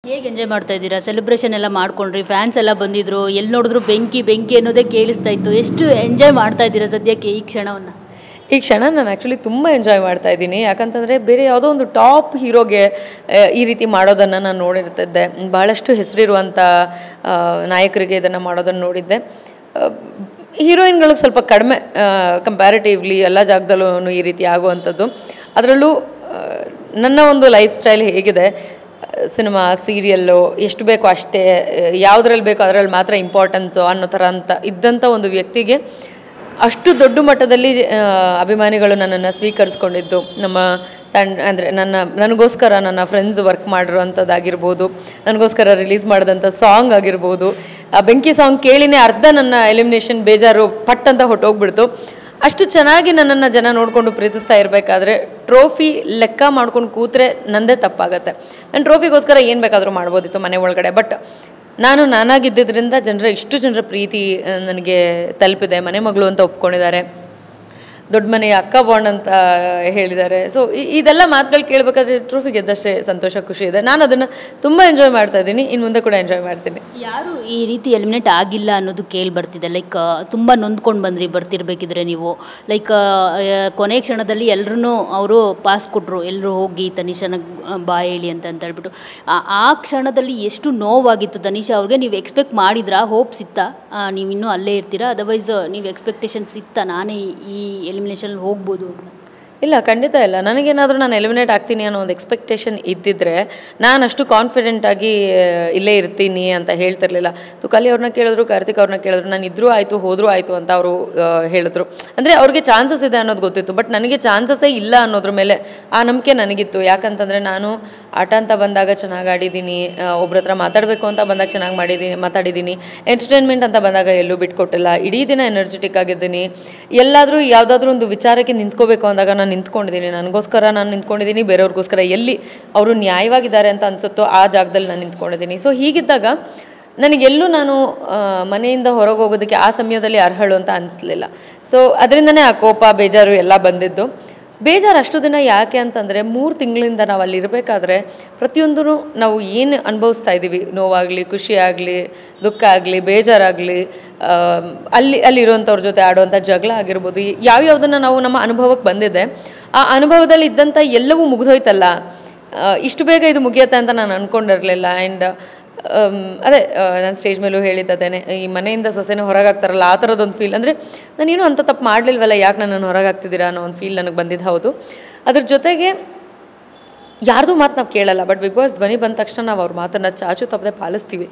ಹೇಗೆ ಎಂಜಾಯ್ ಮಾಡ್ತಾ ಇದ್ದೀರಾ? ಸೆಲೆಬ್ರೇಷನ್ ಎಲ್ಲ ಮಾಡ್ಕೊಂಡ್ರಿ, ಫ್ಯಾನ್ಸ್ ಎಲ್ಲ ಬಂದಿದ್ರು, ಎಲ್ಲಿ ನೋಡಿದ್ರು ಬೆಂಕಿ ಬೆಂಕಿ ಅನ್ನೋದೇ ಕೇಳಿಸ್ತಾ ಇತ್ತು. ಎಷ್ಟು ಎಂಜಾಯ್ ಮಾಡ್ತಾ ಇದ್ದೀರಾ ಸದ್ಯಕ್ಕೆ ಈ ಕ್ಷಣವನ್ನು? ಈ ಕ್ಷಣ ನಾನು ಆ್ಯಕ್ಚುಲಿ ತುಂಬ ಎಂಜಾಯ್ ಮಾಡ್ತಾ ಇದ್ದೀನಿ. ಯಾಕಂತಂದರೆ ಬೇರೆ ಯಾವುದೋ ಒಂದು ಟಾಪ್ ಹೀರೋಗೆ ಈ ರೀತಿ ಮಾಡೋದನ್ನು ನಾನು ನೋಡಿರ್ತಿದ್ದೆ. ಭಾಳಷ್ಟು ಹೆಸರಿರುವಂಥ ನಾಯಕರಿಗೆ ಇದನ್ನು ಮಾಡೋದನ್ನು ನೋಡಿದ್ದೆ. ಹೀರೋಯಿನ್ಗಳಿಗೆ ಸ್ವಲ್ಪ ಕಡಿಮೆ ಕಂಪ್ಯಾರಿಟಿವ್ಲಿ ಎಲ್ಲ ಜಾಗದಲ್ಲೂ ಈ ರೀತಿ ಆಗುವಂಥದ್ದು. ಅದರಲ್ಲೂ ನನ್ನ ಒಂದು ಲೈಫ್ ಸ್ಟೈಲ್ ಹೇಗಿದೆ, ಸಿನಿಮಾ ಸೀರಿಯಲ್ಲು ಎಷ್ಟು ಬೇಕೋ ಅಷ್ಟೇ, ಯಾವುದ್ರಲ್ಲಿ ಬೇಕೋ ಅದರಲ್ಲಿ ಮಾತ್ರ ಇಂಪಾರ್ಟೆನ್ಸು ಅನ್ನೋ ಥರ ಅಂತ ಇದ್ದಂಥ ಒಂದು ವ್ಯಕ್ತಿಗೆ ಅಷ್ಟು ದೊಡ್ಡ ಮಟ್ಟದಲ್ಲಿ ಅಭಿಮಾನಿಗಳು ನನ್ನನ್ನು ಸ್ವೀಕರಿಸ್ಕೊಂಡಿದ್ದು, ನಮ್ಮ ಅಂದರೆ ನನಗೋಸ್ಕರ ನನ್ನ ಫ್ರೆಂಡ್ಸ್ ವರ್ಕ್ ಮಾಡಿರೋವಂಥದ್ದಾಗಿರ್ಬೋದು, ನನಗೋಸ್ಕರ ರಿಲೀಸ್ ಮಾಡಿದಂಥ ಸಾಂಗ್ ಆಗಿರ್ಬೋದು. ಆ ಬೆಂಕಿ ಸಾಂಗ್ ಕೇಳಿನೇ ಅರ್ಧ ನನ್ನ ಎಲಿಮಿನೇಷನ್ ಬೇಜಾರು ಪಟ್ ಅಂತ ಹೊಟ್ಟೋಗ್ಬಿಡ್ತು. ಅಷ್ಟು ಚೆನ್ನಾಗಿ ನನ್ನನ್ನು ಜನ ನೋಡಿಕೊಂಡು ಪ್ರೀತಿಸ್ತಾ ಇರಬೇಕಾದ್ರೆ ಟ್ರೋಫಿ ಲೆಕ್ಕ ಮಾಡ್ಕೊಂಡು ಕೂತ್ರೆ ನನ್ನದೇ ತಪ್ಪಾಗತ್ತೆ. ನಾನು ಟ್ರೋಫಿಗೋಸ್ಕರ ಏನು ಬೇಕಾದರೂ ಮಾಡ್ಬೋದಿತ್ತು ಮನೆ ಒಳಗಡೆ. ಬಟ್ ನಾನಾಗಿದ್ದರಿಂದ ಇಷ್ಟು ಜನರ ಪ್ರೀತಿ ನನಗೆ ತಲುಪಿದೆ. ಮನೆ ಮಗಳು ಅಂತ ಒಪ್ಕೊಂಡಿದ್ದಾರೆ, ದೊಡ್ಡ ಮನೆಯ ಅಕ್ಕ ಬಾಂಡ್ ಅಂತ ಹೇಳಿದ್ದಾರೆ. ಸೊ ಇದೆಲ್ಲ ಮಾತುಗಳು ಕೇಳಬೇಕಾದ್ರೆ ಟ್ರೋಫಿ ಗೆದ್ದಷ್ಟೇ ಸಂತೋಷ, ಖುಷಿ ಇದೆ. ನಾನು ಅದನ್ನು ತುಂಬ ಎಂಜಾಯ್ ಮಾಡ್ತಾ ಇದ್ದೀನಿ, ಇನ್ನು ಮುಂದೆ ಕೂಡ ಎಂಜಾಯ್ ಮಾಡ್ತೀನಿ. ಯಾರು ಈ ರೀತಿ ಎಲಿಮಿನೇಟ್ ಆಗಿಲ್ಲ ಅನ್ನೋದು ಕೇಳಿ ಬರ್ತಿದೆ. ಲೈಕ್ ತುಂಬ ನೊಂದ್ಕೊಂಡು ಬರ್ತಿರ್ಬೇಕಿದ್ರೆ ನೀವು ಲೈಕ್ ಕೊನೆ ಕ್ಷಣದಲ್ಲಿ ಎಲ್ಲರೂ ಅವರು ಪಾಸ್ ಕೊಟ್ಟರು, ಎಲ್ಲರೂ ಹೋಗಿ ತನಿಷಾನ ಬಾಯ್ ಹೇಳಿ ಅಂತ ಹೇಳ್ಬಿಟ್ಟು. ಆ ಕ್ಷಣದಲ್ಲಿ ಎಷ್ಟು ನೋವಾಗಿತ್ತು ತನಿಷಾ ಅವ್ರಿಗೆ? ನೀವು ಎಕ್ಸ್ಪೆಕ್ಟ್ ಮಾಡಿದ್ರಾ? ಹೋಪ್ಸ್ ಇತ್ತಾ ನೀವು ಇನ್ನೂ ಅಲ್ಲೇ ಇರ್ತೀರಾ? ಅದರ್ವೈಸ್ ನೀವು ಎಕ್ಸ್ಪೆಕ್ಟೇಷನ್ಸ್ ಇತ್ತಾ ನಾನೇ ಈ ಎಲಿಮಿನೇಷನ್ ಹೋಗ್ಬೋದು? ಇಲ್ಲ, ಖಂಡಿತ ಇಲ್ಲ. ನನಗೇನಾದರೂ ನಾನು ಎಲಿಮಿನೇಟ್ ಆಗ್ತೀನಿ ಅನ್ನೋ ಒಂದು ಎಕ್ಸ್ಪೆಕ್ಟೇಷನ್ ಇದ್ದಿದ್ದರೆ ನಾನು ಅಷ್ಟು ಕಾನ್ಫಿಡೆಂಟಾಗಿ ಇಲ್ಲೇ ಇರ್ತೀನಿ ಅಂತ ಹೇಳ್ತಿರ್ಲಿಲ್ಲ. ತುಕಾಲಿ ಅವ್ರನ್ನ ಕೇಳಿದ್ರು, ಕಾರ್ತಿಕ್ ಅವ್ರನ್ನ ಕೇಳಿದ್ರು, ನಾನು ಇದ್ರೂ ಆಯಿತು ಹೋದರೂ ಆಯಿತು ಅಂತ ಅವರು ಹೇಳಿದ್ರು. ಅಂದರೆ ಅವ್ರಿಗೆ ಚಾನ್ಸಸ್ ಇದೆ ಅನ್ನೋದು ಗೊತ್ತಿತ್ತು, ಬಟ್ ನನಗೆ ಚಾನ್ಸಸ್ಸೇ ಇಲ್ಲ ಅನ್ನೋದ್ರ ಮೇಲೆ ಆ ನಂಬಿಕೆ ನನಗಿತ್ತು. ಯಾಕಂತಂದರೆ ನಾನು ಆಟ ಅಂತ ಬಂದಾಗ ಚೆನ್ನಾಗಿ ಆಡಿದ್ದೀನಿ, ಒಬ್ರ ಹತ್ರ ಮಾತಾಡಬೇಕು ಅಂತ ಬಂದಾಗ ಚೆನ್ನಾಗಿ ಮಾತಾಡಿದ್ದೀನಿ, ಎಂಟರ್ಟೈನ್ಮೆಂಟ್ ಅಂತ ಬಂದಾಗ ಎಲ್ಲೂ ಬಿಟ್ಕೊಟ್ಟಿಲ್ಲ, ಇಡೀ ದಿನ ಎನರ್ಜೆಟಿಕ್ ಆಗಿದ್ದೀನಿ. ಎಲ್ಲಾದರೂ ಯಾವುದಾದ್ರೂ ಒಂದು ವಿಚಾರಕ್ಕೆ ನಿಂತ್ಕೋಬೇಕು ಅಂದಾಗ ನಾನು ನಿಂತ್ಕೊಂಡಿದ್ದೀನಿ. ನನಗೋಸ್ಕರ ನಾನು ನಿಂತ್ಕೊಂಡಿದ್ದೀನಿ, ಬೇರೆಯವ್ರಿಗೋಸ್ಕರ ಎಲ್ಲಿ ಅವರು ನ್ಯಾಯವಾಗಿದ್ದಾರೆ ಅಂತ ಅನಿಸುತ್ತೋ ಆ ಜಾಗದಲ್ಲಿ ನಾನು ನಿಂತ್ಕೊಂಡಿದ್ದೀನಿ. ಸೊ ಹೀಗಿದ್ದಾಗ ನನಗೆಲ್ಲೂ ನಾನು ಮನೆಯಿಂದ ಹೊರಗೆ ಹೋಗೋದಕ್ಕೆ ಆ ಸಮಯದಲ್ಲಿ ಅರ್ಹಳು ಅಂತ ಅನಿಸ್ಲಿಲ್ಲ. ಸೊ ಅದರಿಂದನೇ ಆ ಕೋಪ, ಬೇಜಾರು ಎಲ್ಲ ಬಂದಿದ್ದು. ಬೇಜಾರು ಅಷ್ಟು ದಿನ ಯಾಕೆ ಅಂತಂದರೆ 3 ತಿಂಗಳಿಂದ ನಾವು ಅಲ್ಲಿ ಇರಬೇಕಾದ್ರೆ ಪ್ರತಿಯೊಂದೂ ನಾವು ಏನು ಅನುಭವಿಸ್ತಾ ಇದ್ದೀವಿ, ನೋವಾಗಲಿ, ಖುಷಿಯಾಗಲಿ, ದುಃಖ ಆಗಲಿ, ಬೇಜಾರಾಗಲಿ, ಅಲ್ಲಿರುವಂಥವ್ರ ಜೊತೆ ಆಡುವಂಥ ಜಗಳ ಆಗಿರ್ಬೋದು, ಯಾವ್ಯಾವುದನ್ನು ನಾವು ನಮ್ಮ ಅನುಭವಕ್ಕೆ ಬಂದಿದೆ, ಆ ಅನುಭವದಲ್ಲಿ ಇದ್ದಂಥ ಎಲ್ಲವೂ ಮುಗಿದೋಯ್ತಲ್ಲ, ಇಷ್ಟು ಬೇಗ ಇದು ಮುಗಿಯುತ್ತೆ ಅಂತ ನಾನು ಅಂದ್ಕೊಂಡಿರಲಿಲ್ಲ. ಆ್ಯಂಡ್ ಅದೇ ನಾನು ಸ್ಟೇಜ್ ಮೇಲೂ ಹೇಳಿದ್ದೇನೆ, ಈ ಮನೆಯಿಂದ ಸೊಸೆನೇ ಹೊರಗಾಗ್ತಾರಲ್ಲ ಆ ಥರದೊಂದು ಫೀಲ್. ಅಂದರೆ ನಾನೇನು ಅಂಥ ತಪ್ಪು ಮಾಡಲಿಲ್ವಲ್ಲ, ಯಾಕೆ ನನ್ನನ್ನು ಹೊರಗಾಗ್ತಿದ್ದೀರಾ ಅನ್ನೋ ಒಂದು ಫೀಲ್ ನನಗೆ ಬಂದಿದ್ದು ಹೌದು. ಅದ್ರ ಜೊತೆಗೆ ಯಾರ್ದು ಮಾತು ನಾವು ಕೇಳಲ್ಲ, ಬಟ್ ಬಿಗ್ ಬಾಸ್ ಧ್ವನಿ ಬಂದ ತಕ್ಷಣ ನಾವು ಅವ್ರ ಮಾತನ್ನು ಚಾಚು ತಪ್ಪದೆ ಪಾಲಿಸ್ತೀವಿ.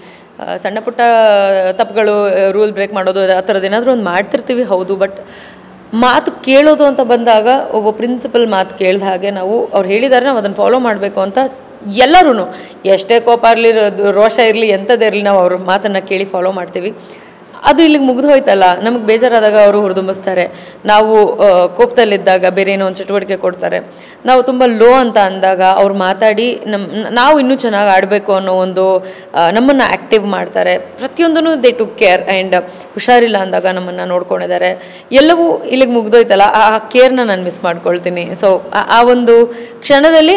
ಸಣ್ಣ ಪುಟ್ಟ ತಪ್ಪುಗಳು, ರೂಲ್ ಬ್ರೇಕ್ ಮಾಡೋದು ಆ ಥರದ್ದು ಏನಾದರೂ ಒಂದು ಮಾಡ್ತಿರ್ತೀವಿ ಹೌದು. ಬಟ್ ಮಾತು ಕೇಳೋದು ಅಂತ ಬಂದಾಗ ಒಬ್ಬ ಪ್ರಿನ್ಸಿಪಲ್ ಮಾತು ಕೇಳಿದ ಹಾಗೆ ನಾವು ಅವ್ರು ಹೇಳಿದ್ದಾರೆ, ನಾವು ಅದನ್ನು ಫಾಲೋ ಮಾಡಬೇಕು ಅಂತ ಎಲ್ಲರೂ ಎಷ್ಟೇ ಕೋಪ ಇರಲಿ, ರೋಷ ಇರಲಿ, ಎಂಥದ್ದೇ ಇರಲಿ, ನಾವು ಅವ್ರ ಮಾತನ್ನು ಕೇಳಿ ಫಾಲೋ ಮಾಡ್ತೀವಿ. ಅದು ಇಲ್ಲಿಗೆ ಮುಗಿದು ಹೋಯ್ತಲ್ಲ. ನಮಗೆ ಬೇಜಾರಾದಾಗ ಅವರು ಹುರಿದುಂಬಿಸ್ತಾರೆ, ನಾವು ಕೋಪದಲ್ಲಿದ್ದಾಗ ಬೇರೆ ಏನೋ ಒಂದು ಚಟುವಟಿಕೆ ಕೊಡ್ತಾರೆ, ನಾವು ತುಂಬ ಲೋ ಅಂತ ಅಂದಾಗ ಅವ್ರು ಮಾತಾಡಿ ನಾವು ಇನ್ನೂ ಚೆನ್ನಾಗಿ ಆಡಬೇಕು ಅನ್ನೋ ಒಂದು ನಮ್ಮನ್ನು ಆ್ಯಕ್ಟಿವ್ ಮಾಡ್ತಾರೆ. ಪ್ರತಿಯೊಂದೂ ದೇ ಟು ಕೇರ್. ಆ್ಯಂಡ್ ಹುಷಾರಿಲ್ಲ ಅಂದಾಗ ನಮ್ಮನ್ನು ನೋಡ್ಕೊಂಡಿದ್ದಾರೆ. ಎಲ್ಲವೂ ಇಲ್ಲಿಗೆ ಮುಗಿದೋಯ್ತಲ್ಲ, ಆ ಕೇರ್ನ ನಾನು ಮಿಸ್ ಮಾಡ್ಕೊಳ್ತೀನಿ. ಸೊ ಆ ಒಂದು ಕ್ಷಣದಲ್ಲಿ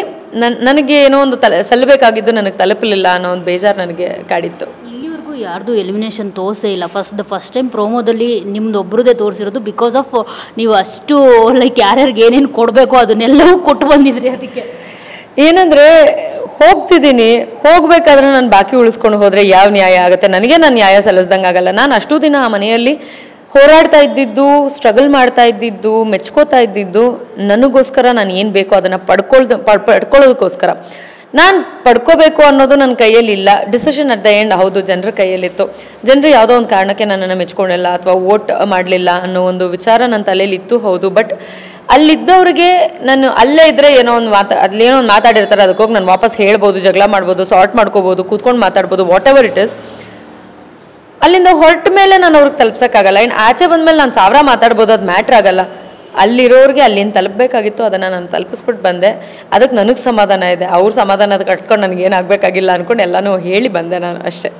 ನನಗೆ ಏನೋ ಒಂದು ಸಲ್ಲಬೇಕಾಗಿದ್ದು ನನಗೆ ತಲುಪಲಿಲ್ಲ ಅನ್ನೋ ಒಂದು ಬೇಜಾರು ನನಗೆ ಕಾಡಿತ್ತು. ಇಲ್ಲಿವರೆಗೂ ಯಾರ್ದು ಎಲಿಮಿನೇಷನ್ ತೋರಿಸೇ ಇಲ್ಲ. ಫಸ್ಟ್ ಟೈಮ್ ಪ್ರೋಮೋದಲ್ಲಿ ನಿಮ್ದು ಒಬ್ರದೇ ತೋರಿಸಿರೋದು. ಬಿಕಾಸ್ ಆಫ್ ನೀವು ಅಷ್ಟು ಲೈಕ್ ಯಾರ್ಯಾರಿಗೆ ಏನೇನು ಕೊಡಬೇಕು ಅದನ್ನೆಲ್ಲವೂ ಕೊಟ್ಟು ಬಂದಿದ್ರಿ. ಅದಕ್ಕೆ ಏನಂದರೆ ಹೋಗ್ತಿದ್ದೀನಿ, ಹೋಗಬೇಕಾದ್ರೆ ನಾನು ಬಾಕಿ ಉಳಿಸ್ಕೊಂಡು ಹೋದರೆ ಯಾವ ನ್ಯಾಯ ಆಗುತ್ತೆ? ನನಗೆ ನಾನು ನ್ಯಾಯ ಸಲ್ಲಿಸ್ದಂಗೆ ಆಗಲ್ಲ. ನಾನು ಅಷ್ಟು ದಿನ ಆ ಮನೆಯಲ್ಲಿ ಹೋರಾಡ್ತಾ ಇದ್ದಿದ್ದು, ಸ್ಟ್ರಗಲ್ ಮಾಡ್ತಾ ಇದ್ದಿದ್ದು, ಮೆಚ್ಕೋತಾ ಇದ್ದಿದ್ದು ನನಗೋಸ್ಕರ, ನಾನು ಏನು ಬೇಕೋ ಅದನ್ನು ಪಡ್ಕೊಳ್ಳೋದಕ್ಕೋಸ್ಕರ. ನಾನು ಪಡ್ಕೋಬೇಕು ಅನ್ನೋದು ನನ್ನ ಕೈಯಲ್ಲಿ ಇಲ್ಲ. ಡಿಸಿಷನ್ ಅಟ್ ದ ಎಂಡ್ ಹೌದು ಜನರ ಕೈಯಲ್ಲಿತ್ತು. ಜನರು ಯಾವುದೋ ಒಂದು ಕಾರಣಕ್ಕೆ ನನ್ನನ್ನು ಮೆಚ್ಕೊಂಡಿಲ್ಲ ಅಥವಾ ವೋಟ್ ಮಾಡಲಿಲ್ಲ ಅನ್ನೋ ಒಂದು ವಿಚಾರ ನನ್ನ ತಲೆಯಲ್ಲಿ ಇತ್ತು ಹೌದು. ಬಟ್ ಅಲ್ಲಿದ್ದವ್ರಿಗೆ ನಾನು ಅಲ್ಲೇ ಇದ್ದರೆ ಏನೋ ಒಂದು ಅಲ್ಲೇನೋ ಒಂದು ಮಾತಾಡಿರ್ತಾರೆ, ಅದಕ್ಕೆ ಹೋಗಿ ನಾನು ವಾಪಸ್ ಹೇಳ್ಬೋದು, ಜಗಳ ಮಾಡ್ಬೋದು, ಸಾರ್ಟ್ ಮಾಡ್ಕೋಬೋದು, ಕೂತ್ಕೊಂಡು ಮಾತಾಡ್ಬೋದು, ವಾಟ್ ಎವರ್ ಇಟ್ ಇಸ್. ಅಲ್ಲಿಂದ ಹೊರಟ ಮೇಲೆ ನಾನು ಅವ್ರಿಗೆ ತಲುಪ್ಸೋಕ್ಕಾಗಲ್ಲ. ಇನ್ನು ಆಚೆ ಬಂದಮೇಲೆ ನಾನು 1000 ಮಾತಾಡ್ಬೋದು, ಅದು ಮ್ಯಾಟ್ರ್ ಆಗಲ್ಲ. ಅಲ್ಲಿರೋರಿಗೆ ಅಲ್ಲಿಂದ ತಲುಪಬೇಕಾಗಿತ್ತು, ಅದನ್ನು ನಾನು ತಲುಪಿಸ್ಬಿಟ್ಟು ಬಂದೆ. ಅದಕ್ಕೆ ನನಗೆ ಸಮಾಧಾನ ಇದೆ. ಅವ್ರ ಸಮಾಧಾನ ಕಟ್ಕೊಂಡು ನನಗೇನಾಗಬೇಕಾಗಿಲ್ಲ ಅಂದ್ಕೊಂಡು ಎಲ್ಲನೂ ಹೇಳಿ ಬಂದೆ ನಾನು ಅಷ್ಟೇ.